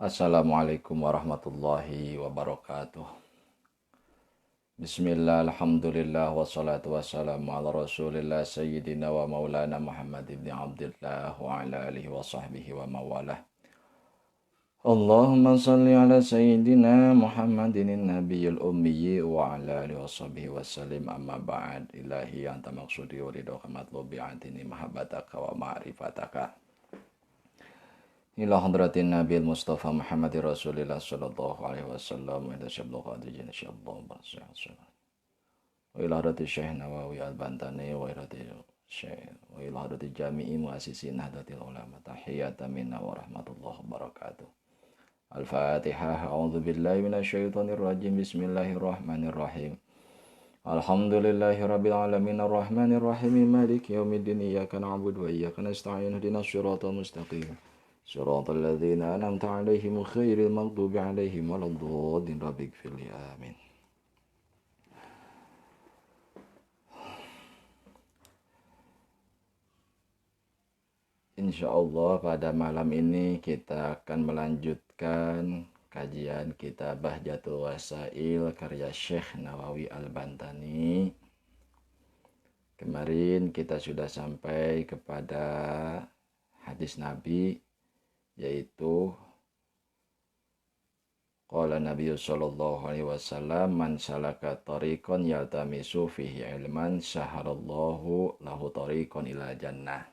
Assalamualaikum warahmatullahi wabarakatuh. Bismillah, alhamdulillah, wassalatu wassalamu ala rasulillah sayyidina wa maulana Muhammad ibn Abdullah wa ala alihi wa sahbihi wa mawalah. Allahumma salli ala sayyidina Muhammadin nabiyil ummiyi wa ala alihi wa sahbihi wa sallim amma ba'd. Ilahi anta maksudi wa ridhoka matlubi antini mahabbataka wa ma'rifataka. Ila hadratin Nabi Mustafa Muhammad Rasulillah sallallahu alaihi wasallam wa ila syabdul qadrijin insyaallah barasah. Wa ila hadrati Syekh Nawawi Al-Bantani wa ila hadrati jami'i muassisin Nahdlatul Ulama tahiyatan minna wa rahmatullahi wa barakatuh. Al-Fatihah. A'udzu billahi minasyaitonir rajim. Bismillahirrahmanirrahim. Alhamdulillahi rabbil alamin arrahmanir rahim maliki yaumiddin iyyaka na'budu wa iyyaka nasta'in ihdinas siratal mustaqim. Siratal ladzina an'amta 'alaihim ghairil maghdubi 'alaihim waladdallin rabbighfir li amin. Insyaallah pada malam ini kita akan melanjutkan kajian kitab Bahjatul Wasail karya Syekh Nawawi Al-Bantani. Kemarin kita sudah sampai kepada hadis Nabi, yaitu qala Nabi sallallahu alaihi wasallam man salaka tariqan yaltamisu fihi ilman sahalallahu lahu tariqan ila jannah.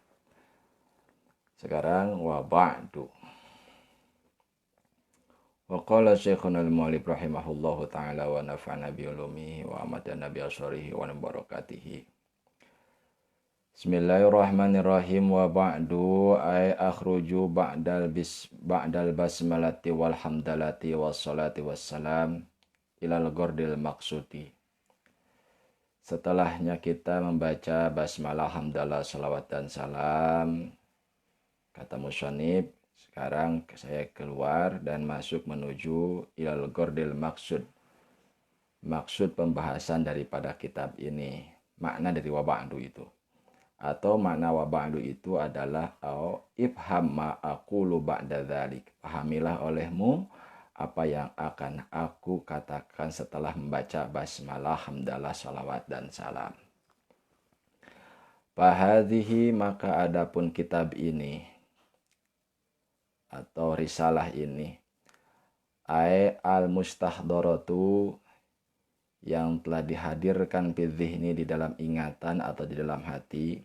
Sekarang wa ba'du. Wa qala Syekhuna al-Mu'allif rahimahullahu ta'ala wa nafa'ana bi ulumihi wa amadana bi asrarihi wa barakatihi. Bismillahirrahmanirrahim. Wa ba'du ay akhruju ba'dal basmalati walhamdalati wassalati wassalam ilal gordil maksudi. Setelahnya kita membaca basmalah, hamdalah, salawat dan salam, kata musannif, sekarang saya keluar dan masuk menuju ilal gordil maksud. Maksud pembahasan daripada kitab ini, makna dari wa ba'du itu. Atau makna wa ba'du itu adalah ifham ma aqulu ba'da dzalik. Pahamilah olehmu apa yang akan aku katakan setelah membaca basmalah, hamdalah, salawat dan salam. Fahadhihi, maka adapun kitab ini atau risalah ini, al-mustahdharatu, yang telah dihadirkan ini di dalam ingatan atau di dalam hati,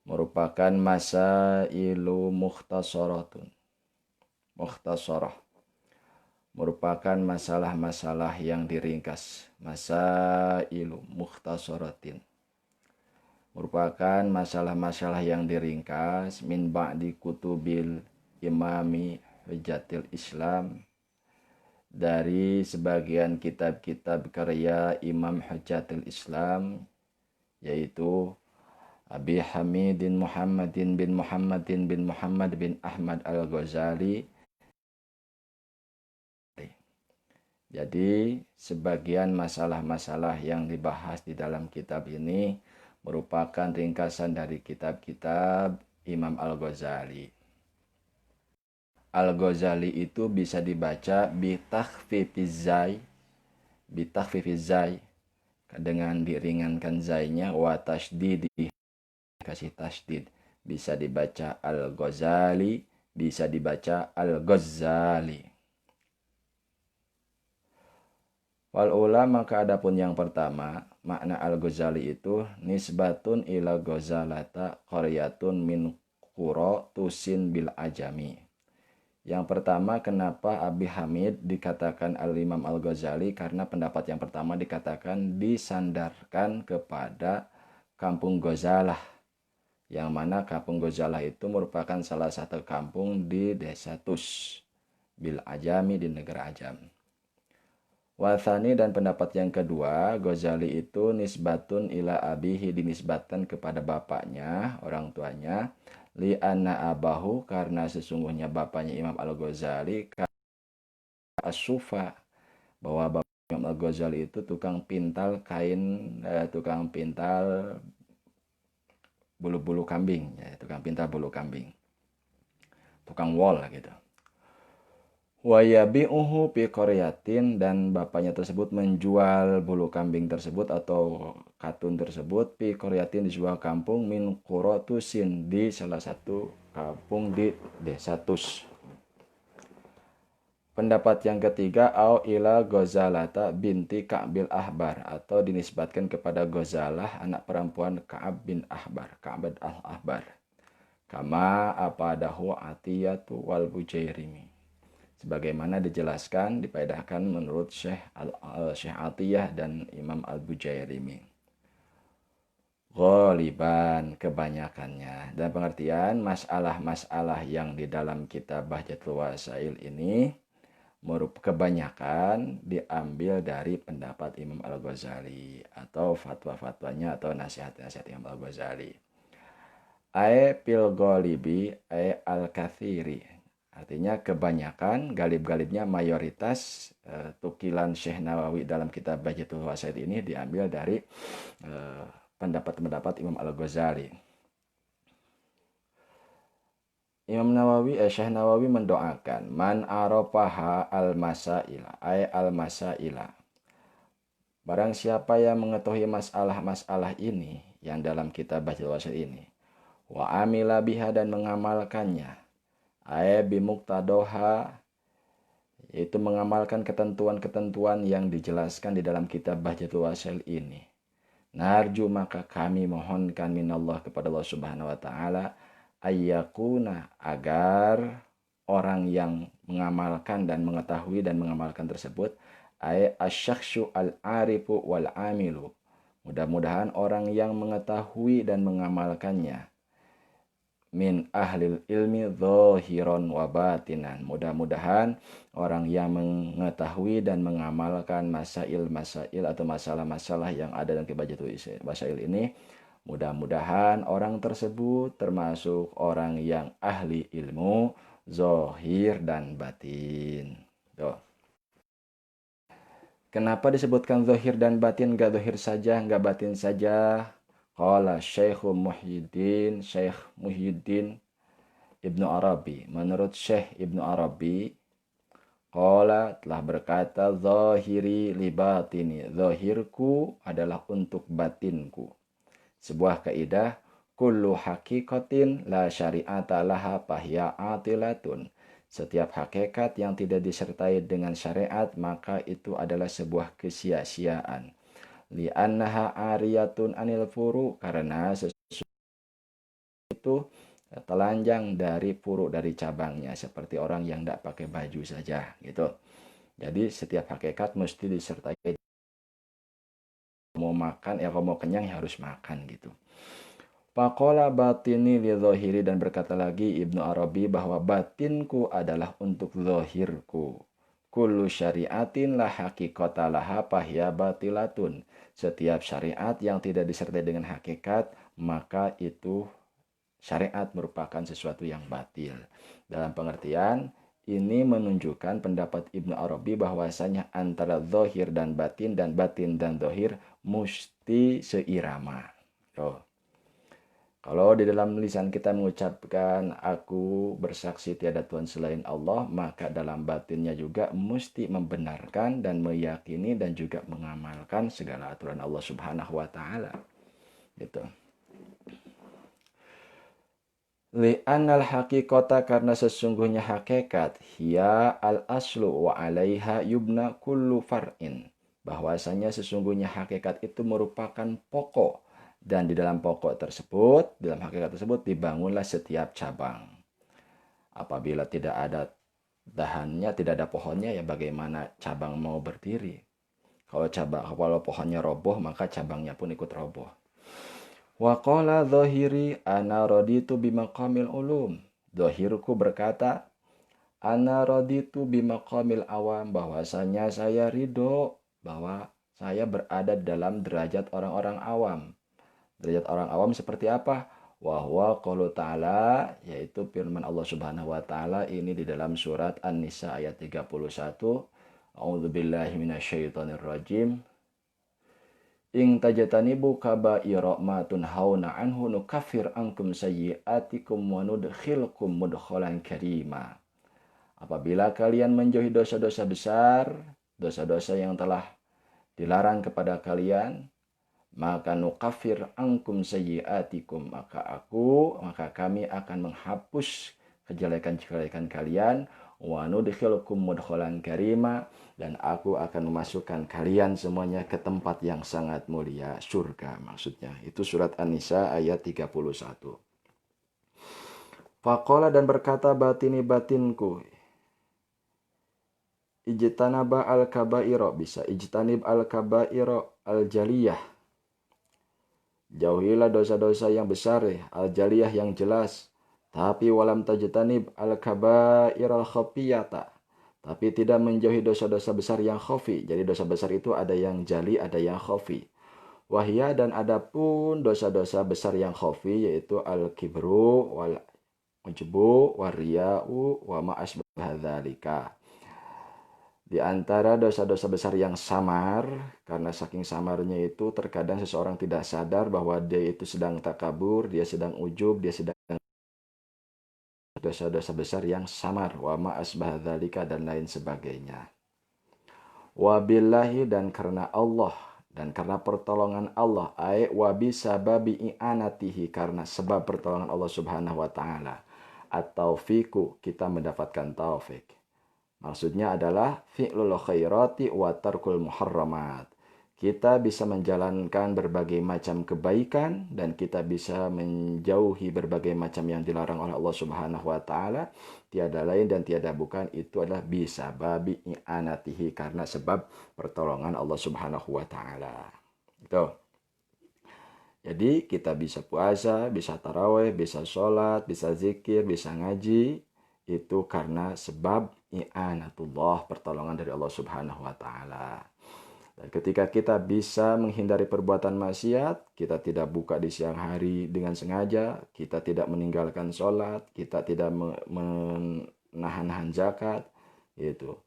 merupakan masailu mukhtasarah, merupakan masalah-masalah yang diringkas. Masailu mukhtasaratin, merupakan masalah-masalah yang diringkas min ba'di kutubil imami Hujjatil Islam, dari sebagian kitab-kitab karya Imam Hujjatul Islam, yaitu Abi Hamidin Muhammadin bin Muhammad bin Ahmad Al-Ghazali. Jadi sebagian masalah-masalah yang dibahas di dalam kitab ini merupakan ringkasan dari kitab-kitab Imam Al-Ghazali. Al-Ghazali itu bisa dibaca bitakhfifizai, dengan diringankan zainya, wa tashdidi, kasih tasdid. Bisa dibaca Al-Ghazali, bisa dibaca Al-Ghazali. Wal ula, maka adapun yang pertama, makna Al-Ghazali itu nisbatun ila ghazalata qaryatun min qura tusin bil ajami. Yang pertama, kenapa Abi Hamid dikatakan Al-Imam Al-Ghazali? Karena pendapat yang pertama dikatakan disandarkan kepada kampung Ghazalah, yang mana kampung Ghazalah itu merupakan salah satu kampung di desa Tus bil Ajami, di negara Ajam. Wathani, dan pendapat yang kedua, Ghazali itu nisbatun ila abihi, dinisbatkan kepada bapaknya, orang tuanya, li anna abahu, karena sesungguhnya bapaknya Imam Al-Ghazali as-sufa, bahwa bapak Imam Al-Ghazali itu tukang pintal kain, tukang pintal bulu-bulu kambing, ya, tukang pintal bulu kambing, tukang wol gitu. Wa yabi'uhu fi qaryatin, dan bapaknya tersebut menjual bulu kambing tersebut atau katun tersebut fi qaryatin, di sebuah kampung min qura Tusin, di salah satu kampung di desa Tus. Pendapat yang ketiga, au ila Ghazalata binti Ka'bil Ahbar, atau dinisbatkan kepada Ghazalah, anak perempuan Ka'ab bin Ahbar, Ka'ab al-Ahbar. Kama apadahu Atiyatu wal Bujairimi. Sebagaimana dijelaskan, dipaedahkan menurut Syekh Atiyah dan Imam Al-Bujairimi. Ghaliban, kebanyakannya. Dan pengertian masalah-masalah yang di dalam kitab Bahjatul Wasail ini kebanyakan diambil dari pendapat Imam Al-Ghazali atau fatwa-fatwanya atau nasihat-nasihat Imam Al-Ghazali. Pil ghalibi al-kathiri, artinya kebanyakan, galib-galibnya, mayoritas. Tukilan Syekh Nawawi dalam kitab Bahjatul Wasail ini diambil dari pendapat-pendapat Imam Al-Ghazali. Syekh Nawawi mendoakan, man arafaha al-masaila, al-masaila. Barang siapa yang mengetahui masalah-masalah ini yang dalam kitab Bahjatul Wasail ini, wa amila biha, dan mengamalkannya, bimuqtadoha, yaitu mengamalkan ketentuan-ketentuan yang dijelaskan di dalam kitab Bahjatul Wasail ini. Narju, maka kami mohonkan minallah, kepada Allah Subhanahu wa taala, ayyakuna, agar orang yang mengamalkan dan mengetahui dan mengamalkan tersebut, asyakhsyu al-arifu wal amilu, mudah-mudahan orang yang mengetahui dan mengamalkannya, min ahlil ilmi zahiron wa batinan, mudah-mudahan orang yang mengetahui dan mengamalkan masail atau masalah-masalah yang ada dalam Bahjatul Wasail ini, mudah-mudahan orang tersebut termasuk orang yang ahli ilmu zahir dan batin. Tuh. Kenapa disebutkan zahir dan batin, gak zahir saja, gak batin saja? Qala Syekh Muhyiddin Ibnu Arabi. Menurut Syekh Ibnu Arabi, qala, telah berkata, zahiri li batini, zahirku adalah untuk batinku. Sebuah kaidah, kullu hakikatin la syari'ata laha fahya atilatun. Setiap hakikat yang tidak disertai dengan syariat, maka itu adalah sebuah kesia-siaan. Li'annaha ariyatun anil furu, karena sesuatu itu telanjang dari furu, dari cabangnya, seperti orang yang tidak pakai baju saja gitu. Jadi setiap hakikat mesti disertai, mau makan ya, kalau mau kenyang ya harus makan gitu. Faqala batini li zahiri, dan berkata lagi Ibnu Arabi bahwa batinku adalah untuk zahirku. Kullu syariatin la haqiqata laha fahya batilatun. Setiap syariat yang tidak disertai dengan hakikat, maka itu syariat merupakan sesuatu yang batil. Dalam pengertian ini menunjukkan pendapat Ibnu Arabi bahwasanya antara zahir dan batin dan zahir mesti seirama. Kalau di dalam lisan kita mengucapkan aku bersaksi tiada Tuhan selain Allah, maka dalam batinnya juga mesti membenarkan dan meyakini dan juga mengamalkan segala aturan Allah Subhanahu wa taala. Gitu. Li'annal haqiqata, karena sesungguhnya hakikat, hiya al-aslu wa 'alaiha yubna kullu far'in. Bahwasanya sesungguhnya hakikat itu merupakan pokok, dan di dalam pokok tersebut, dalam hakikat tersebut dibangunlah setiap cabang. Apabila tidak ada dahannya, tidak ada pohonnya, ya bagaimana cabang mau berdiri? Kalau pohonnya roboh, maka cabangnya pun ikut roboh. Wa qala dhahiri ana raditu bimaqamil ulum. Dhahirku berkata, ana raditu bimaqamil awam, bahwasanya saya ridho bahwa saya berada dalam derajat orang-orang awam. Derajat orang awam seperti apa? Wahwa qaulu ta'ala, yaitu firman Allah Subhanahu wa taala ini di dalam surat An-Nisa ayat 31. A'udzubillahi minasyaitonir rajim. Ing tajatanibu kaba'ira ma tunhauna anhu nukaffir ankum sayyi'atikum wa nudkhilkum mudkhalan karima. Apabila kalian menjauhi dosa-dosa besar, dosa-dosa yang telah dilarang kepada kalian, maka nukafir angkum sayyiatikum, maka kami akan menghapus kejelekan-kejelekan kalian, wa nudkhilukum mudkhalan karima, dan aku akan memasukkan kalian semuanya ke tempat yang sangat mulia, surga maksudnya. Itu surat An-Nisa ayat 31. Faqala, dan berkata batini batinku, ijtanaba al-kabairo, bisa ijtanib al-kabairo al-jaliyah, jauhilah dosa-dosa yang besar, al-jaliyah yang jelas. Tapi walam tajtanib al-kabair al-khafiyata, tapi tidak menjauhi dosa-dosa besar yang khafi. Jadi dosa besar itu ada yang jali, ada yang khafi. Wahya, dan adapun dosa-dosa besar yang khafi yaitu al-kibru wal ujbu wariya'u wa ma asbah dzalika. Di antara dosa-dosa besar yang samar, karena saking samarnya itu terkadang seseorang tidak sadar bahwa dia itu sedang takabur, dia sedang ujub, dia sedang dosa-dosa besar yang samar, wa ma asbah dzalika, dan lain sebagainya. Wabillahi, dan karena Allah, dan karena pertolongan Allah, ai wa bisababi i'anatihi, karena sebab pertolongan Allah Subhanahu wa taala, atau fiku, kita mendapatkan taufik. Maksudnya adalah fi'lul khairati wa tarkul muharramat. Kita bisa menjalankan berbagai macam kebaikan dan kita bisa menjauhi berbagai macam yang dilarang oleh Allah Subhanahu wa taala. Tiada lain dan tiada bukan, itu adalah bisa babi i'anatihi, karena sebab pertolongan Allah Subhanahu wa taala. Itu. Jadi kita bisa puasa, bisa tarawih, bisa sholat, bisa zikir, bisa ngaji, itu karena sebab i'anatullah, pertolongan dari Allah Subhanahu wa taala. Dan ketika kita bisa menghindari perbuatan maksiat, kita tidak buka di siang hari dengan sengaja, kita tidak meninggalkan sholat, kita tidak menahan zakat, itu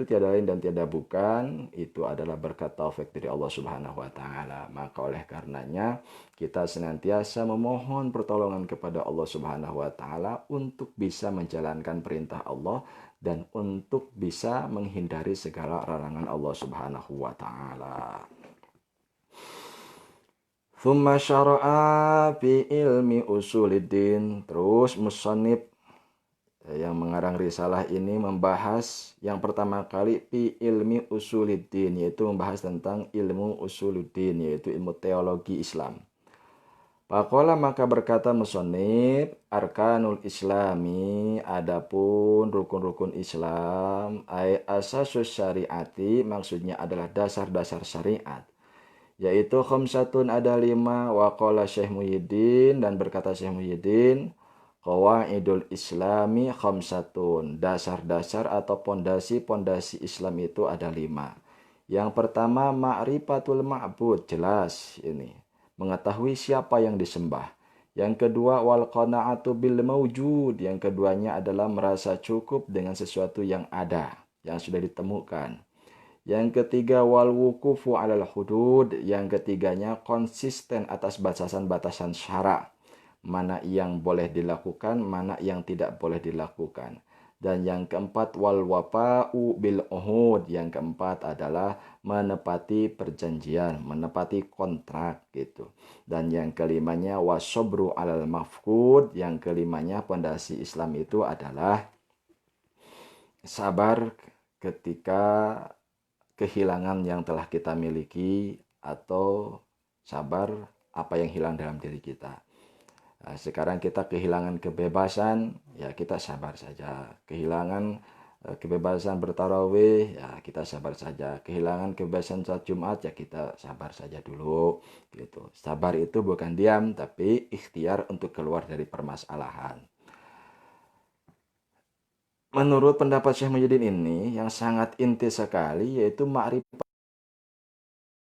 tiada lain dan tiada bukan, itu adalah berkat taufik dari Allah Subhanahu wa taala. Maka oleh karenanya kita senantiasa memohon pertolongan kepada Allah Subhanahu wa taala untuk bisa menjalankan perintah Allah dan untuk bisa menghindari segala larangan Allah Subhanahu wa taala. Tsumma syara'a fi ilmi usuluddin. Terus musannif yang mengarang risalah ini membahas yang pertama kali fi ilmi usuluddin, yaitu membahas tentang ilmu usuluddin, yaitu ilmu teologi Islam. Faqala, maka berkata musannif, arkanul islami, adapun rukun-rukun Islam, ay asasus syariati, maksudnya adalah dasar-dasar syariat, yaitu khamsatun, ada 5, wa qala Syekh Muhyiddin, dan berkata Syekh Muhyiddin, qawaidul islami khamsatun, dasar-dasar atau pondasi-pondasi Islam itu ada 5. Yang pertama ma'rifatul ma'bud, jelas ini, mengetahui siapa yang disembah. Yang kedua wal qana'atu bil mawjud, yang keduanya adalah merasa cukup dengan sesuatu yang ada, yang sudah ditemukan. Yang ketiga wal wukufu alal hudud, yang ketiganya konsisten atas batasan-batasan syara, mana yang boleh dilakukan, mana yang tidak boleh dilakukan. Dan yang keempat wal wafa'u bil uhud, yang keempat adalah menepati perjanjian, menepati kontrak gitu. Dan yang kelimanya wasobru alal mafkud, yang kelimanya pondasi Islam itu adalah sabar ketika kehilangan yang telah kita miliki, atau sabar apa yang hilang dalam diri kita. Nah, sekarang kita kehilangan kebebasan, ya kita sabar saja. Kehilangan kebebasan bertarawih, ya kita sabar saja. Kehilangan kebebasan saat Jumat, ya kita sabar saja dulu gitu. Sabar itu bukan diam, tapi ikhtiar untuk keluar dari permasalahan. Menurut pendapat Syekh Muhyiddin ini yang sangat inti sekali, yaitu ma'rifat.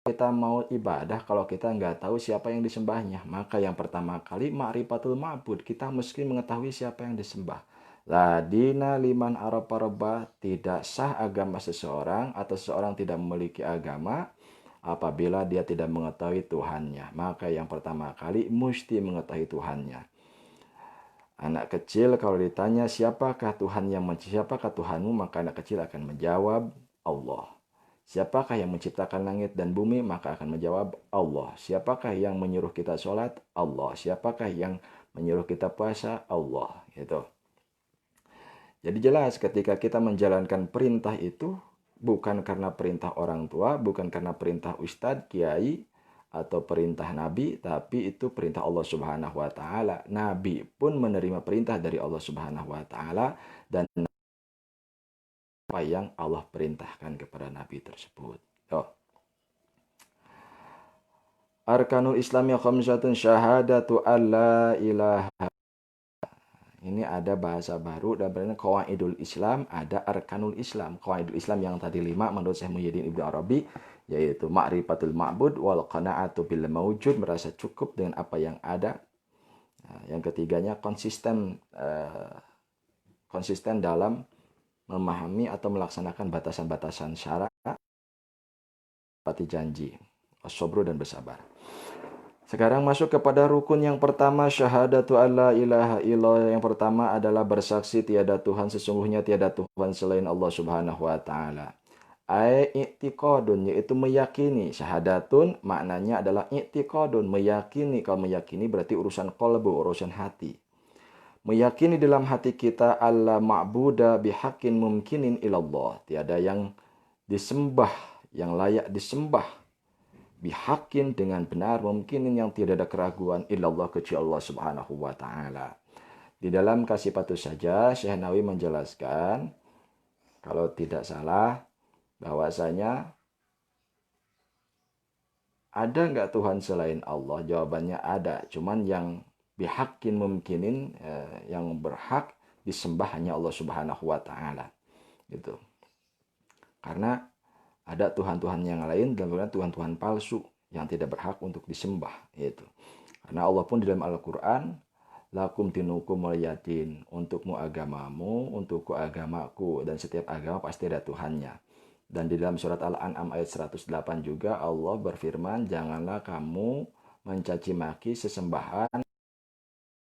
Kita mau ibadah kalau kita nggak tahu siapa yang disembahnya, maka yang pertama kali ma'rifatul ma'bud, kita mesti mengetahui siapa yang disembah. La dina liman arafa, tidak sah agama seseorang atau seseorang tidak memiliki agama apabila dia tidak mengetahui Tuhannya. Maka yang pertama kali mesti mengetahui Tuhannya. Anak kecil kalau ditanya siapakah Tuhanmu, maka anak kecil akan menjawab Allah. Siapakah yang menciptakan langit dan bumi, maka akan menjawab Allah. Siapakah yang menyuruh kita sholat? Allah. Siapakah yang menyuruh kita puasa? Allah. Gitu. Jadi jelas ketika kita menjalankan perintah itu bukan karena perintah orang tua, bukan karena perintah ustadz, kiai, atau perintah Nabi, tapi itu perintah Allah Subhanahu wa taala. Nabi pun menerima perintah dari Allah Subhanahu wa taala dan apa yang Allah perintahkan kepada Nabi tersebut. Arkanul Islam ya khamsatun syahadatu alla ilaha. Ini ada bahasa baru dan berarti Qawaidul Islam, ada Arkanul Islam. Qawaidul Islam yang tadi 5 menurut Syekh Muhyiddin Ibnu Arabi, yaitu ma'rifatul ma'bud wal qana'atu bil mawjud, merasa cukup dengan apa yang ada. Nah, yang ketiganya konsisten dalam memahami atau melaksanakan batasan-batasan syarat, pati janji, as-sabru dan bersabar. Sekarang masuk kepada rukun yang pertama, syahadatu alla ilaha illallah. Yang pertama adalah bersaksi tiada Tuhan, sesungguhnya tiada Tuhan selain Allah Subhanahu wa taala. I'tiqadun, yaitu meyakini. Syahadatun maknanya adalah i'tiqadun, meyakini. Kalau meyakini berarti urusan qalbu, urusan hati. Meyakini dalam hati kita alla ma'buda bihaqqin mumkinin ilallah. Tiada yang disembah, yang layak disembah bihakin dengan benar, mungkin yang tidak ada keraguan illallah kecuali Allah Subhanahu wa taala. Di dalam Kasifatu saja Syekh Nawawi menjelaskan kalau tidak salah bahwasanya ada enggak Tuhan selain Allah? Jawabannya ada, cuman yang bihakin mungkinin yang berhak disembah hanya Allah Subhanahu wa taala. Gitu. Karena ada Tuhan-Tuhan yang lain dan Tuhan-Tuhan palsu yang tidak berhak untuk disembah. Itu. Karena Allah pun di dalam Al-Quran, lakum dinukum waliyatin, untukmu agamamu, untukku agamaku, dan setiap agama pasti ada Tuhannya. Dan di dalam surat Al-An'am ayat 108 juga Allah berfirman, janganlah kamu mencaci maki sesembahan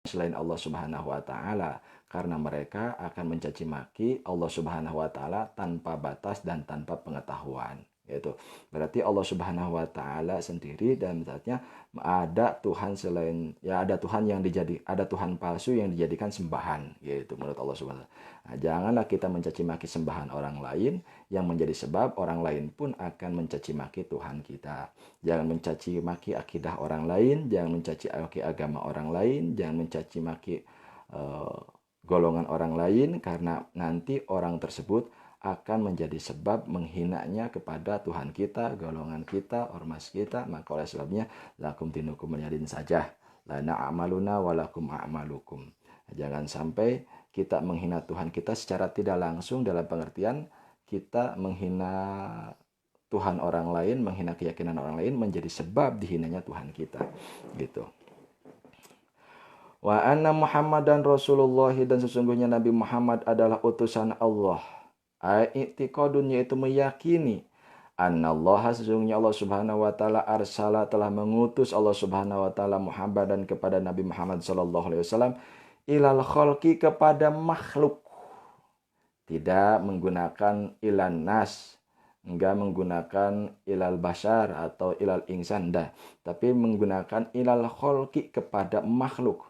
selain Allah Subhanahu wa taala, karena mereka akan mencaci maki Allah Subhanahu wa taala tanpa batas dan tanpa pengetahuan. Yaitu berarti Allah Subhanahu wa taala sendiri dan zatnya ada Tuhan selain, ya ada Tuhan yang ada Tuhan palsu yang dijadikan sembahan, yaitu menurut Allah Subhanahu wa taala. Nah, janganlah kita mencaci maki sembahan orang lain yang menjadi sebab orang lain pun akan mencaci maki Tuhan kita. Jangan mencaci maki akidah orang lain, jangan mencaci maki agama orang lain, jangan mencaci maki golongan orang lain, karena nanti orang tersebut akan menjadi sebab menghinanya kepada Tuhan kita, golongan kita, ormas kita. Maka oleh sebabnya lakum dinukum waliyadin saja, lana a'maluna walakum a'malukum. Jangan sampai kita menghina Tuhan kita secara tidak langsung, dalam pengertian kita menghina Tuhan orang lain, menghina keyakinan orang lain menjadi sebab dihinanya Tuhan kita. Gitu. Wa anna Muhammadan Rasulullah, dan sesungguhnya Nabi Muhammad adalah utusan Allah. I'tiqadun, yaitu meyakini annallaha, sesungguhnya Allah Subhanahu wa taala arsala, telah mengutus Allah Subhanahu wa taala Muhammadan kepada Nabi Muhammad sallallahu alaihi wasallam ilal khalqi, kepada makhluk. Tidak menggunakan ilan nas, enggak menggunakan ilal bashar atau ilal insan, tapi menggunakan ilal khalqi, kepada makhluk.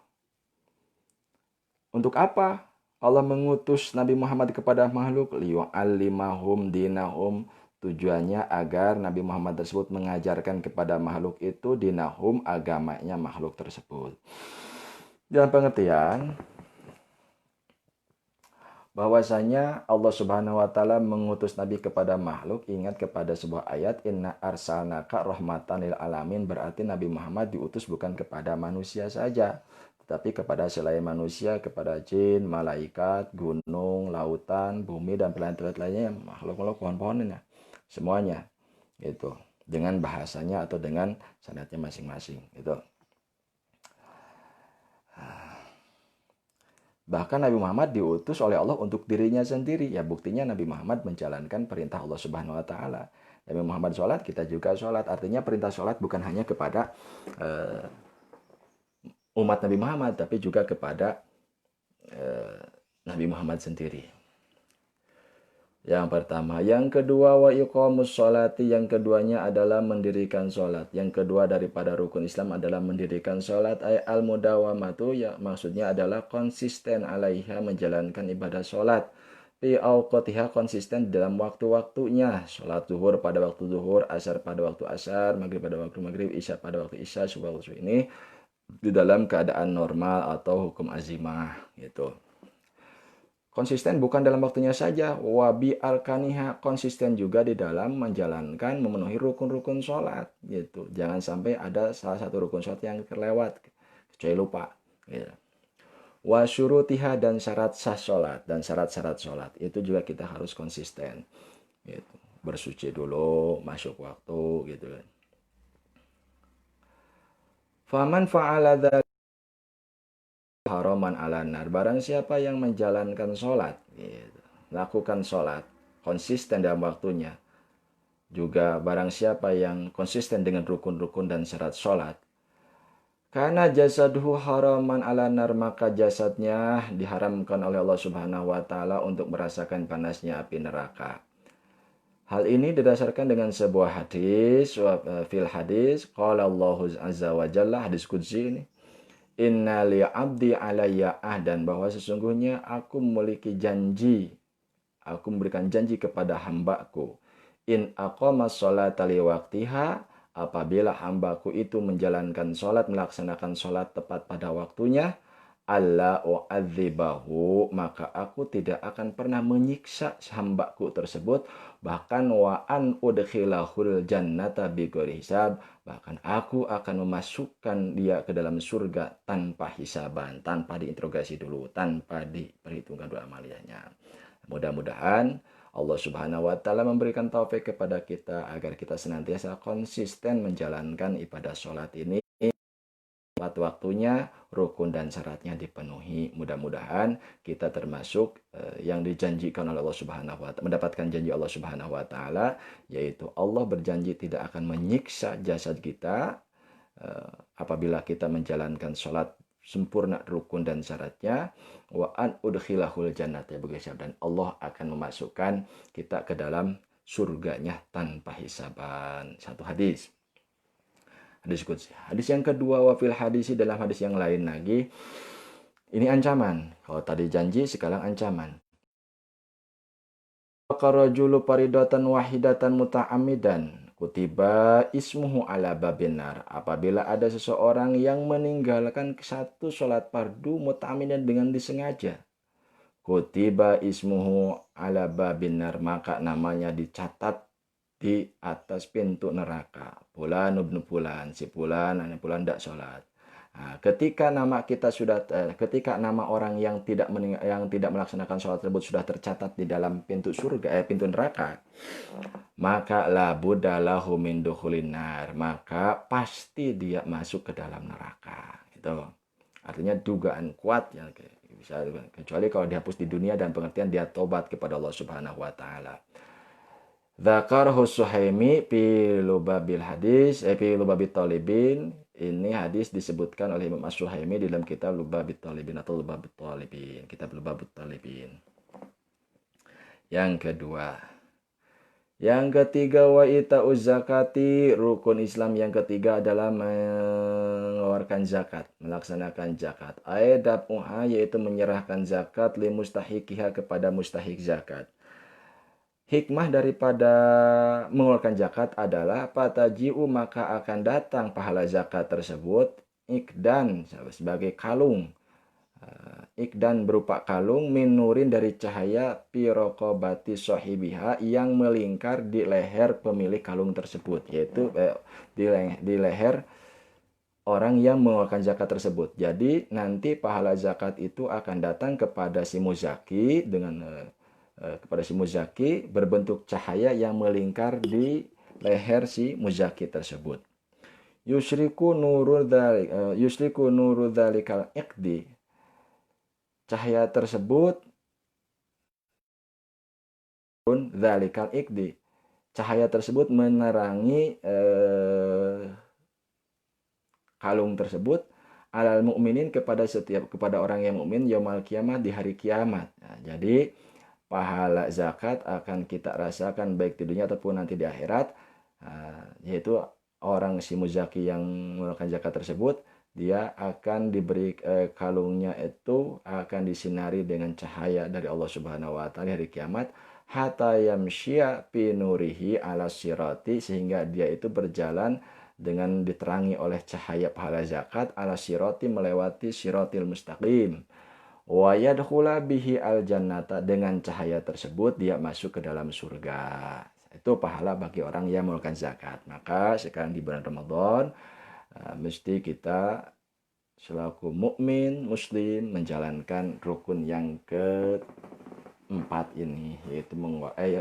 Untuk apa Allah mengutus Nabi Muhammad kepada makhluk? Liyu'allimahum dinahum, tujuannya agar Nabi Muhammad tersebut mengajarkan kepada makhluk itu dinahum, agamanya makhluk tersebut. Dalam pengertian bahwasanya Allah Subhanahu wa taala mengutus Nabi kepada makhluk, ingat kepada sebuah ayat, inna arsalnaka rahmatan lil alamin, berarti Nabi Muhammad diutus bukan kepada manusia saja, tetapi kepada selain manusia, kepada jin, malaikat, gunung, lautan, bumi, dan planet-planet lainnya, makhluk-makhluk, pohon-pohonnya, semuanya. Gitu. Dengan bahasanya atau dengan sanadnya masing-masing. Gitu. Bahkan Nabi Muhammad diutus oleh Allah untuk dirinya sendiri. Ya buktinya Nabi Muhammad menjalankan perintah Allah Subhanahu wa taala. Nabi Muhammad sholat, kita juga sholat. Artinya perintah sholat bukan hanya kepada umat Nabi Muhammad, tapi juga kepada Nabi Muhammad sendiri. Yang pertama. Yang kedua, wa iqamus sholati. Yang keduanya adalah mendirikan sholat. Yang kedua daripada rukun Islam adalah mendirikan sholat. Ay al-mudawamatu, ya maksudnya adalah konsisten alaiha, menjalankan ibadah sholat. Fi awqatiha, konsisten dalam waktu-waktunya. Sholat zuhur pada waktu zuhur, asar pada waktu asar, maghrib pada waktu maghrib, isya pada waktu isya, subuh waktu ini. Di dalam keadaan normal atau hukum azimah gitu. Konsisten bukan dalam waktunya saja, wabi arkaniha, konsisten juga di dalam menjalankan, memenuhi rukun-rukun sholat gitu. Jangan sampai ada salah satu rukun sholat yang terlewat, kecuali lupa. Gitu. Wa syurutiha, dan syarat sah sholat, dan syarat-syarat sholat itu juga kita harus konsisten. Gitu. Bersuci dulu, masuk waktu gitu. Faman fa'ala haraman ala nar, barang siapa yang menjalankan sholat gitu, lakukan sholat konsisten dalam waktunya, juga barang siapa yang konsisten dengan rukun-rukun dan syarat sholat, karena jasadhu haraman ala nar, maka jasadnya diharamkan oleh Allah Subhanahu wa taala untuk merasakan panasnya api neraka. Hal ini didasarkan dengan sebuah hadis, fil hadis qala Allahu azza wa jalla, hadis qudsi ini, Inna li abdi alayya ahdan, bahwa sesungguhnya aku memiliki janji, aku memberikan janji kepada hambaku. In aqama sholata li waqtiha, apabila hambaku itu menjalankan sholat, melaksanakan sholat tepat pada waktunya, alla u'adzibahu, maka aku tidak akan pernah menyiksa hambaku tersebut, bahkan wa an udkhilahul jannata bighairi hisab, bahkan aku akan memasukkan dia ke dalam surga tanpa hisaban, tanpa diinterogasi dulu, tanpa diperhitungkan dulu amaliyahnya. Mudah-mudahan Allah Subhanahu wa taala memberikan taufik kepada kita agar kita senantiasa konsisten menjalankan ibadah sholat ini tepat waktunya, rukun dan syaratnya dipenuhi. Mudah-mudahan kita termasuk yang dijanjikan oleh Allah Subhanahu wa taala, mendapatkan janji Allah Subhanahu wa taala, yaitu Allah berjanji tidak akan menyiksa jasad kita apabila kita menjalankan sholat sempurna rukun dan syaratnya, wa an udkhilahul jannata bighairi, dan Allah akan memasukkan kita ke dalam surganya tanpa hisaban. Satu hadis. Hadis qudsi. Hadis yang kedua, wafil hadisi, dalam hadis yang lain lagi, ini ancaman. Kalau tadi janji, sekarang ancaman. Qarajulu paridatan wahidatan muta'amidan, kutiba ismuhu ala babinar. Apabila ada seseorang yang meninggalkan satu sholat fardu muta'amidan, dengan disengaja, kutiba ismuhu ala babinar, maka namanya dicatat di atas pintu neraka. Fulan ibnu fulan, si fulan, anak fulan tidak sholat. Nah, ketika nama kita sudah, ketika nama orang yang tidak melaksanakan sholat tersebut sudah tercatat di dalam pintu surga, pintu neraka, maka la budalahu min dukhulin nar, maka pasti dia masuk ke dalam neraka. Itu artinya dugaan kuat ya, bisa, kecuali kalau dihapus di dunia dan pengertian dia tobat kepada Allah Subhanahu wa taala. Dzakarahu Suhaimi fi lubabil hadis, fi lubabit talibin. Ini hadis disebutkan oleh Imam As-Suhaimi di dalam kitab Lubabit Talibin atau Lubabit Talibin, kitab Lubabit Talibin. Yang kedua. Yang ketiga, wa ita'uz zakati, rukun Islam yang ketiga adalah mengeluarkan zakat, melaksanakan zakat. Aidapuha, yaitu menyerahkan zakat li mustahikiha, kepada mustahik zakat. Hikmah daripada mengeluarkan zakat adalah pataji'u, maka akan datang pahala zakat tersebut, ikdan, sebagai kalung. Ikdan berupa kalung, minurin, dari cahaya, pirokobati sohibiha, yang melingkar di leher pemilik kalung tersebut, yaitu di leher orang yang mengeluarkan zakat tersebut. Jadi nanti pahala zakat itu akan datang kepada si muzaki, kepada si muzaki berbentuk cahaya yang melingkar di leher si muzaki tersebut. Yusriku nuru dzalikal iqdi, cahaya tersebut, dzalikal iqdi, cahaya tersebut menerangi kalung tersebut, alal mukminin kepada orang yang mukmin yaumul kiamat di hari kiamat. Nah, jadi pahala zakat akan kita rasakan baik di dunia ataupun nanti di akhirat. Yaitu orang si muzaki yang mengeluarkan zakat tersebut, dia akan diberi kalungnya itu akan disinari dengan cahaya dari Allah Subhanahu wa taala hari kiamat, hatta yamsya fi nurihi ala sirati, sehingga dia itu berjalan dengan diterangi oleh cahaya pahala zakat ala sirati, melewati siratil mustaqim, wa yadkhula bihi al jannata, dengan cahaya tersebut dia masuk ke dalam surga. Itu pahala bagi orang yang mengeluarkan zakat. Maka sekarang di bulan Ramadan mesti kita selaku mukmin muslim menjalankan rukun yang keempat ini, yaitu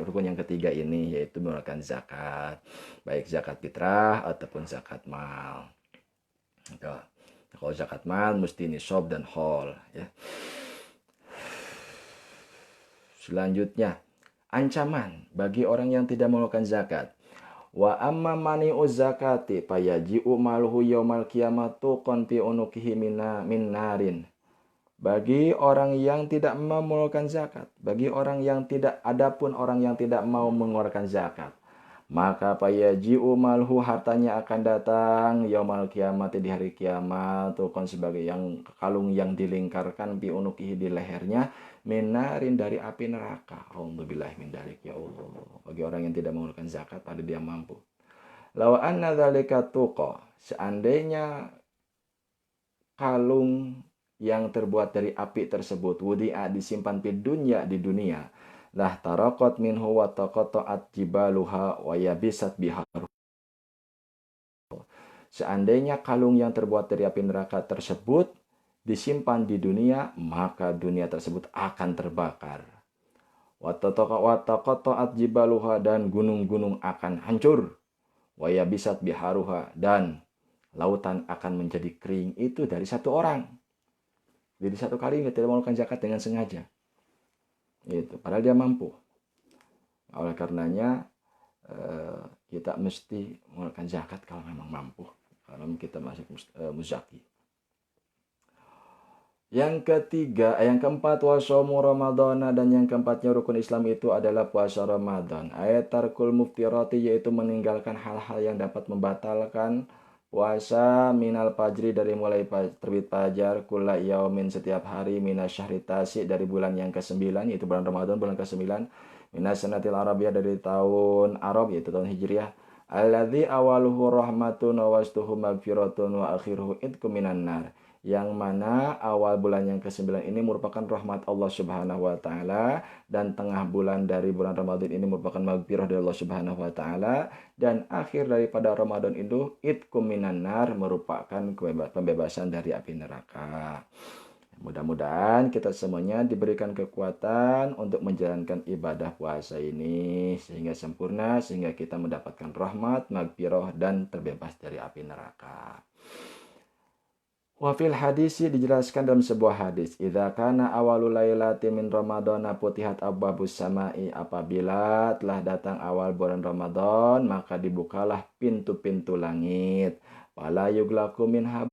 rukun yang ketiga ini, yaitu mengeluarkan zakat, baik zakat fitrah ataupun zakat mal. Kalau zakat mal mesti nisab dan haul, ya. Selanjutnya, ancaman bagi orang yang tidak mengeluarkan zakat. Wa amma mani'u zakati fayaji'u malhu yaumal qiyamatu qan fi unukihi min narin. Bagi orang yang tidak mau mengeluarkan zakat, bagi orang yang tidak, adapun orang yang tidak mau mengeluarkan zakat, maka fayaji'u malhu, hartanya akan datang yaumal kiamat, di hari kiamat, tukon sebagai yang kalung yang dilingkarkan fi unukihi, di lehernya, minarin, dari api neraka. Alhamdulillah min dalik, ya Allah. Bagi orang yang tidak mengeluarkan zakat pada dia mampu. Law anna dzalika tuqa, seandainya kalung yang terbuat dari api tersebut wudi'a, disimpan di dunia, lah tarakot minhu wa taqatta'at jibaluha wa yabisat bihar. Seandainya kalung yang terbuat dari api neraka tersebut disimpan di dunia, maka dunia tersebut akan terbakar. Wa taqatta'at jibaluha, dan gunung-gunung akan hancur. Wa yabisat biharuha, dan lautan akan menjadi kering. Itu dari satu orang. Jadi satu kali dia tidak mengeluarkan zakat dengan sengaja. Itu padahal dia mampu. Oleh karenanya kita mesti mengeluarkan zakat kalau memang mampu. Kalau kita masih muzaki. Yang keempat wasomu Ramadana, dan yang keempatnya rukun Islam itu adalah puasa Ramadan. Ayat tarkul muftirati, yaitu meninggalkan hal-hal yang dapat membatalkan puasa, minal fajri, dari mulai terbit fajar, kula yaumin, setiap hari, minas syahri tasi, dari bulan yang ke-9, yaitu bulan Ramadan, bulan ke-9, minas sanatil arabiyah, dari tahun Arab, yaitu tahun Hijriah, alladzi awaluhu rahmatun wa wastuhu magfiratun wa akhiruhu idkum minan nar, yang mana awal bulan yang ke-9 ini merupakan rahmat Allah Subhanahu wa taala, dan tengah bulan dari bulan Ramadan ini merupakan maghfirah dari Allah Subhanahu wa taala, dan akhir daripada Ramadan itu idkum minan nar, merupakan pembebasan dari api neraka. Mudah-mudahan kita semuanya diberikan kekuatan untuk menjalankan ibadah puasa ini sehingga sempurna, sehingga kita mendapatkan rahmat, maghfirah, dan terbebas dari api neraka. Wafil hadisi, dijelaskan dalam sebuah hadis, idza kana awalul lailati min ramadana putihat abwabus samai, apabila telah datang awal bulan Ramadan maka dibukalah pintu-pintu langit, fala yughlaqu minha,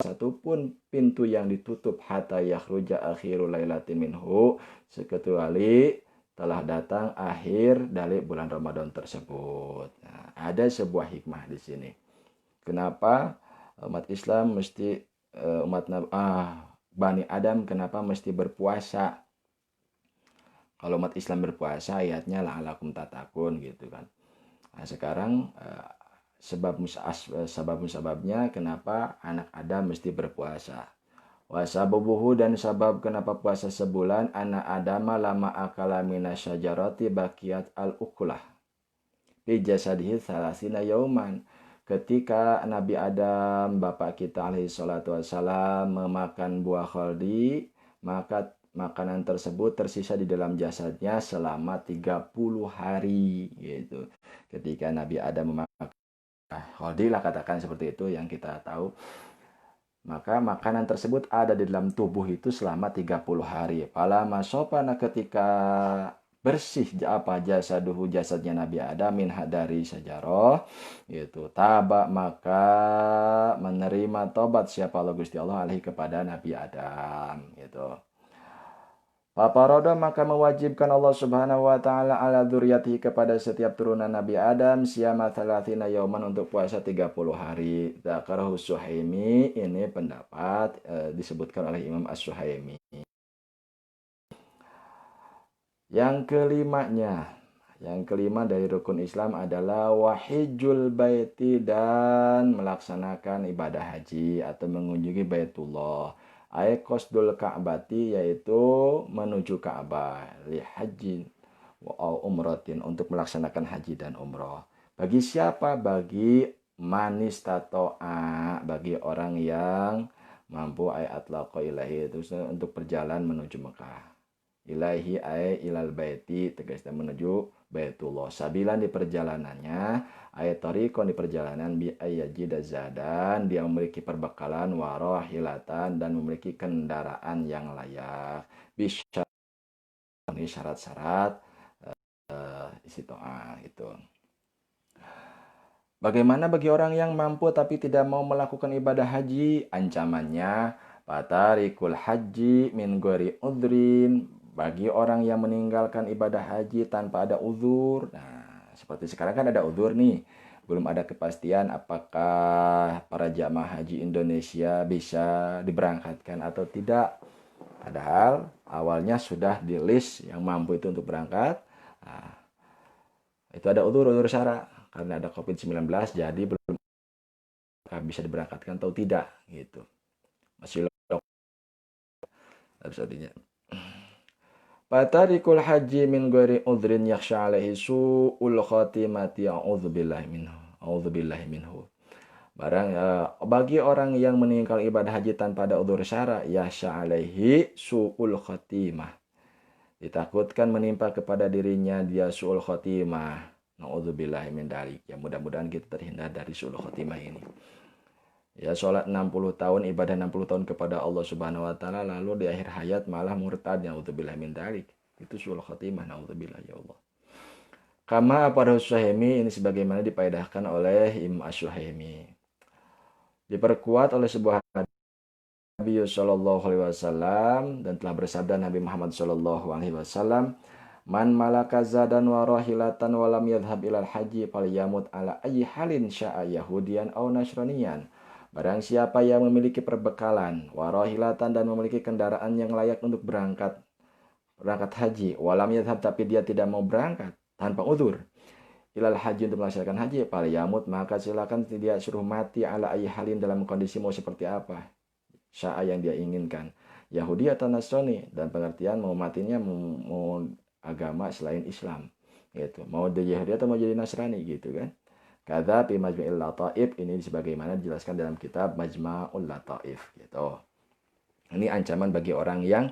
satupun pintu yang ditutup, hatta yakhruja akhirul lailati minhu, kecuali telah datang akhir dari bulan Ramadan tersebut. Nah, ada sebuah hikmah di sini. Kenapa umat Islam mesti Bani Adam kenapa mesti berpuasa? Kalau umat Islam berpuasa, ayatnya la'alakum tatakun, gitu kan. Nah, sekarang sebabnya kenapa anak Adam mesti berpuasa. Wasabubuhu, dan sabab kenapa puasa sebulan, anak Adama lama akala minasyajarati bakiyat al-ukulah bi jasadihi salasina yauman. Ketika Nabi Adam, bapak kita alaihi salatu wassalam, memakan buah khaldi, maka makanan tersebut tersisa di dalam jasadnya selama 30 hari, gitu. Ketika Nabi Adam memakan khaldi lah, katakan seperti itu yang kita tahu, maka makanan tersebut ada di dalam tubuh itu selama 30 hari. Pala masopana, ketika bersih apa jasaduhu jasadnya Nabi Adam minha dari sajaroh itu taba maka menerima tobat siapa Allah Gusti Allah alaihi kepada Nabi Adam gitu. Paparodo maka mewajibkan Allah Subhanahu wa taala ala dzurriyyatihi kepada setiap turunan Nabi Adam siyama thalathina yauman untuk puasa 30 hari. Dzakarahu Suhaimi, ini pendapat disebutkan oleh Imam As-Suhaimi. Yang kelima dari rukun Islam adalah wahijul baiti dan melaksanakan ibadah haji atau mengunjungi Baitullah. Qasdul Ka'bati yaitu menuju Ka'bah li haji wa umratin untuk melaksanakan haji dan umrah. Bagi siapa? Bagi manis tato'a, bagi orang yang mampu atlaqa ilahi itu untuk berjalan menuju Mekah. Ilahi ilal baiti tegasnya menuju Baitullah. Sabilan di perjalanannya tariqon di perjalanan bi ayyajida zadan dia memiliki perbekalan warahilatan dan memiliki kendaraan yang layak. Bisa ini syarat-syarat istiqomah itu. Bagaimana bagi orang yang mampu tapi tidak mau melakukan ibadah haji? Ancamannya fatarikul haji min ghairi udrin, bagi orang yang meninggalkan ibadah haji tanpa ada uzur. Nah, seperti sekarang kan ada uzur nih. Belum ada kepastian apakah para jamaah haji Indonesia bisa diberangkatkan atau tidak. Padahal awalnya sudah di list yang mampu itu untuk berangkat. Nah, itu ada uzur syarat. Karena ada COVID-19 jadi belum bisa diberangkatkan atau tidak gitu. Masih episodenya. Fatarikul haji min ghairi udhrin yakhsha alaihi su'ul khatimati a'udzubillahi minhu. Bagi orang yang meninggal ibadah haji tanpa ada udzur syara yakhsha alaihi su'ul khatimah. Ditakutkan menimpa kepada dirinya dia su'ul khatimah. Na'udzubillahi min dzalik. Ya mudah-mudahan kita terhindar dari su'ul khatimah ini. Ya sholat 60 tahun, ibadah 60 tahun kepada Allah Subhanahu wa taala lalu di akhir hayat malah murtad, naudzubillah min dzalik. Itu suul khatimah, naudzubillah ya Allah. Kama pada Suhaimi ini sebagaimana dipaedahkan oleh Imam Asy-Syuhaimi. Diperkuat oleh sebuah Nabi sallallahu alaihi wasallam dan telah bersabda Nabi Muhammad sallallahu alaihi wasallam, "Man malaka zadan wa rahilatan wa lam yadhhab ilal haji falyamut ala ayyi halin sya'a yahudiyan aw nasraniyan." Barang siapa yang memiliki perbekalan, warahilatan dan memiliki kendaraan yang layak untuk berangkat haji, walam yadhhab tapi dia tidak mau berangkat tanpa uzur, ilal haji untuk melaksanakan haji, falyamut maka silakan dia suruh mati ala ayyi halin dalam kondisi mau seperti apa, syaa yang dia inginkan, Yahudi atau Nasrani, dan pengertian mau matinya mau agama selain Islam, gitu, mau jadi Yahudi atau mau jadi Nasrani gitu kan. Kadza fi Majma'il Lataif, ini sebagaimana dijelaskan dalam kitab Majma'ul Lataif gitu. Ini ancaman bagi orang yang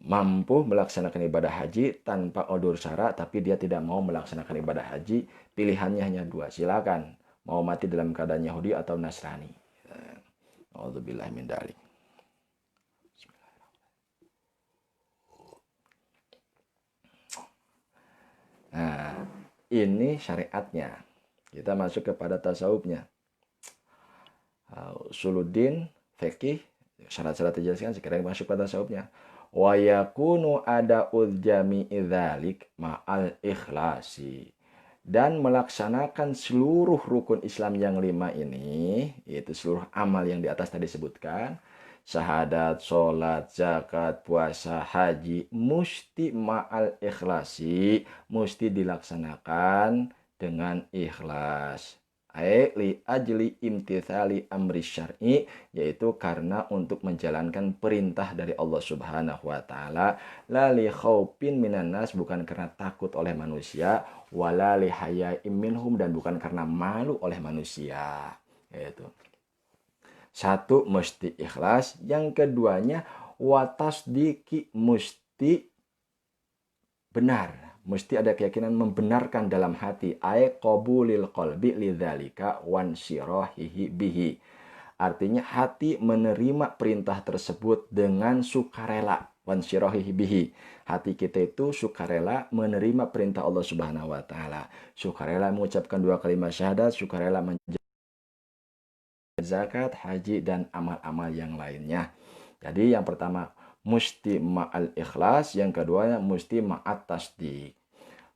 mampu melaksanakan ibadah haji tanpa udzur syara tapi dia tidak mau melaksanakan ibadah haji. Pilihannya hanya dua, silakan mau mati dalam keadaan Yahudi atau Nasrani. A'udzubillahi min dzalik. Nah, ini syariatnya. Kita masuk kepada tasawufnya. Usuluddin, fikih, syarat-syarat dijelaskan, sekarang masuk pada tasawufnya. Wa yakunu ada jami'i dzalik ma'al ikhlasi. Dan melaksanakan seluruh rukun Islam yang 5 ini, yaitu seluruh amal yang di atas tadi disebutkan, syahadat, sholat, zakat, puasa, haji, musti ma'al ikhlasi, musti dilaksanakan dengan ikhlas. Li ajli imtithali amri syar'i, yaitu karena untuk menjalankan perintah dari Allah Subhanahu wa taala, la li khaufin minan nas, bukan karena takut oleh manusia, wala li hayaim minhum, dan bukan karena malu oleh manusia. Yaitu satu, mesti ikhlas. Yang keduanya watasdiki, mesti benar. Mesti ada keyakinan membenarkan dalam hati. Qabulil qalbi lidzalika wansirahihi bihi. Artinya hati menerima perintah tersebut dengan sukarela. wansyirahi bihi. Hati kita itu sukarela menerima perintah Allah Subhanahu wa taala, sukarela mengucapkan dua kalimat syahadat, sukarela menjalankan zakat, haji dan amal-amal yang lainnya. Jadi yang pertama musti ma'al ikhlas, yang kedua musti ma'at tasdik.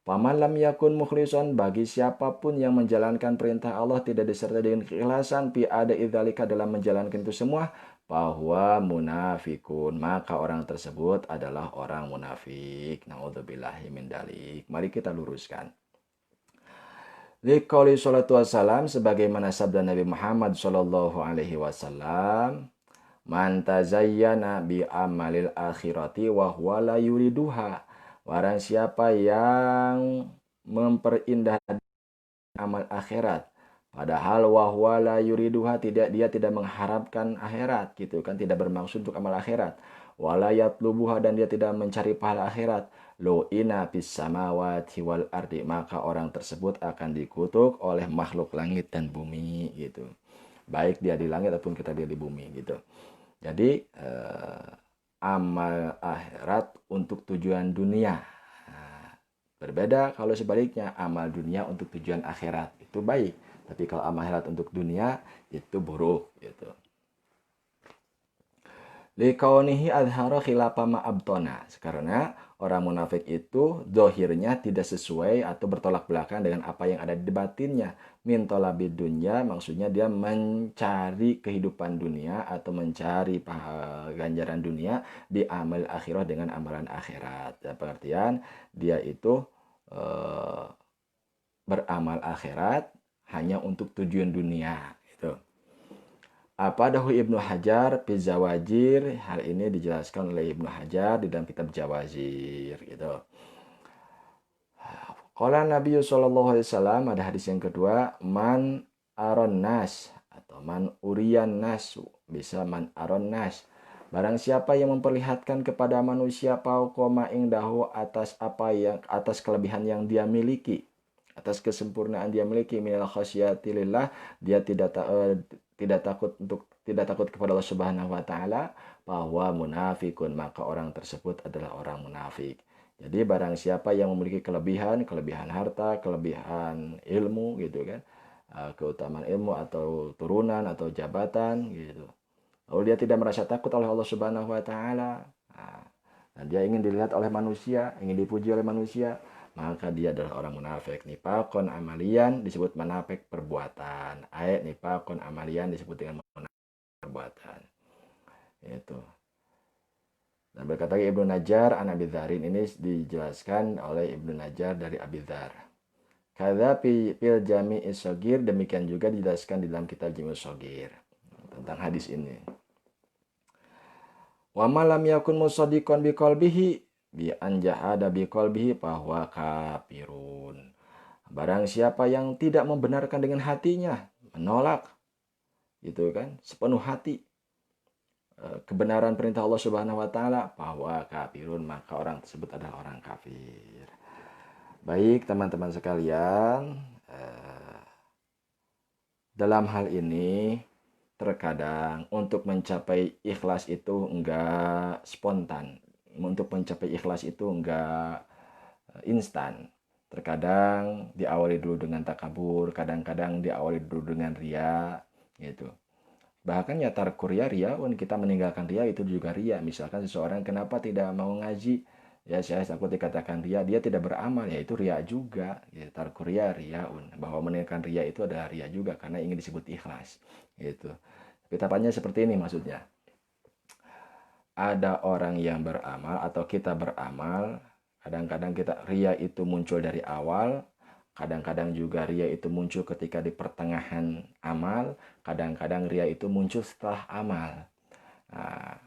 Paman lam yakun mukhlison, bagi siapapun yang menjalankan perintah Allah tidak disertai dengan keikhlasan fi ada idzalika, dalam menjalankan itu semua, bahwa munafikun, maka orang tersebut adalah orang munafik. Naudzubillahi min dalik. Mari kita luruskan. Liqauli sholatu wassalam, sebagaimana sabda Nabi Muhammad sallallahu alaihi wasallam, man tazayyana bi amalil akhirati wa huwa la yuriduha. Barang siapa yang memperindah amal akhirat, padahal wahwa la yuriduha, dia tidak mengharapkan akhirat gitu kan, tidak bermaksud untuk amal akhirat. Wala yatlubuha, dan dia tidak mencari pahala akhirat. Lu'ina bis samawati wal ardi, maka orang tersebut akan dikutuk oleh makhluk langit dan bumi gitu. Baik dia di langit ataupun kita dia di bumi gitu. Jadi amal akhirat untuk tujuan dunia. Nah, berbeda kalau sebaliknya, amal dunia untuk tujuan akhirat itu baik, tapi kalau amal akhirat untuk dunia itu buruk gitu. Likaunihi adhara khilafa ma abtona, karena orang munafik itu dohirnya tidak sesuai atau bertolak belakang dengan apa yang ada di batinnya. Min tolabid dunya, maksudnya dia mencari kehidupan dunia atau mencari ganjaran dunia di amal akhirat dengan amalan akhirat. Ya, pengertian dia itu beramal akhirat hanya untuk tujuan dunia gitu. Apa dahu Ibnu Hajar fi Zawajir, hal ini dijelaskan oleh Ibnu Hajar di dalam kitab Zawajir gitu. Qala Nabi sallallahu alaihi wasallam, ada hadis yang kedua, man aron nas atau man urian nasu, bisa man aron nas. Barang siapa yang memperlihatkan kepada manusia pauqoma ingdahu, atas apa yang, atas kelebihan yang dia miliki, atas kesempurnaan dia miliki, minal khasyatilillah, dia tidak takut kepada Allah Subhanahu wa taala, bahwa munafikun, maka orang tersebut adalah orang munafik. Jadi barang siapa yang memiliki kelebihan harta, kelebihan ilmu gitu kan, keutamaan ilmu atau turunan atau jabatan gitu, lalu dia tidak merasa takut oleh Allah Subhanahu wa taala, dan dia ingin dilihat oleh manusia, ingin dipuji oleh manusia, maka dia adalah orang munafik. Nifakon amalian disebut munafik perbuatan. Ayat nifakon amalian disebut dengan munafik perbuatan. Itu. Dan berkata Ibnu Najjar an Abi Dzarin, ini dijelaskan oleh Ibnu Najjar dari Abi Dzar. Kadza fil Jami'is Shaghir, demikian juga dijelaskan di dalam kitab Jami'us Shaghir tentang hadis ini. Wa ma lam yakun musaddiqan biqalbihi bi anjahada biqalbihi bahwa kafirun. Barang siapa yang tidak membenarkan dengan hatinya, menolak gitu kan, sepenuh hati kebenaran perintah Allah Subhanahu wa taala, bahwa kafirun, maka orang tersebut adalah orang kafir. Baik teman-teman sekalian, dalam hal ini terkadang untuk mencapai ikhlas itu enggak spontan. Untuk mencapai ikhlas itu enggak instan. Terkadang diawali dulu dengan takabur, kadang-kadang diawali dulu dengan ria gitu. Bahkan ya tarku ria, kita meninggalkan ria itu juga ria. Misalkan seseorang kenapa tidak mau ngaji, ya saya takut dikatakan ria, dia tidak beramal, ya itu ria juga. Ya, tarku ria, bahwa meninggalkan ria itu adalah ria juga karena ingin disebut ikhlas gitu. Tapi tampaknya seperti ini maksudnya. Ada orang yang beramal atau kita beramal, kadang-kadang kita ria itu muncul dari awal, kadang-kadang juga ria itu muncul ketika di pertengahan amal, kadang-kadang ria itu muncul setelah amal. Nah,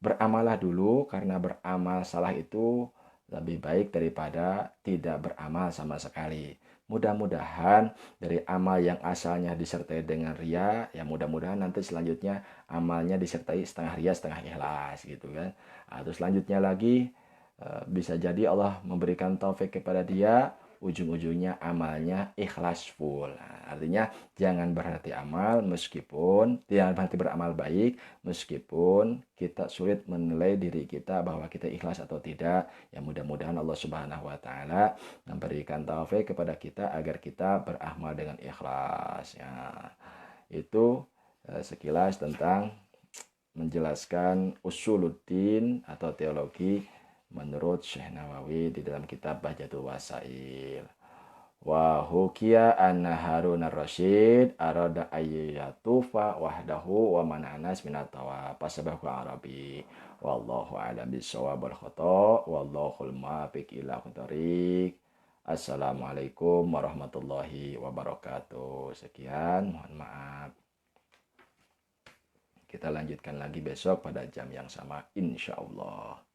beramalah dulu, karena beramal salah itu lebih baik daripada tidak beramal sama sekali. Mudah-mudahan dari amal yang asalnya disertai dengan ria, ya mudah-mudahan nanti selanjutnya amalnya disertai setengah ria setengah ikhlas gitu kan. Atau selanjutnya lagi bisa jadi Allah memberikan taufik kepada dia ujung-ujungnya amalnya ikhlas full. Nah, artinya jangan berhenti amal meskipun jangan berhenti beramal baik meskipun kita sulit menilai diri kita bahwa kita ikhlas atau tidak. Ya mudah-mudahan Allah Subhanahu wa taala memberikan taufik kepada kita agar kita beramal dengan ikhlas. Ya, itu sekilas tentang menjelaskan usuluddin atau teologi menurut Syekh Nawawi di dalam kitab Bahjatul Wasail. Wa hukiya anna Harun ar-Rasyid arada ayyatufa wahdahu wa mana'anas minat tawaf pasabahu arabi wallahu a'lam bissawab wal khata wallahu al-muwaffiq ila aqdariq. Assalamualaikum warahmatullahi wabarakatuh. Sekian, mohon maaf. Kita lanjutkan lagi besok pada jam yang sama insyaallah.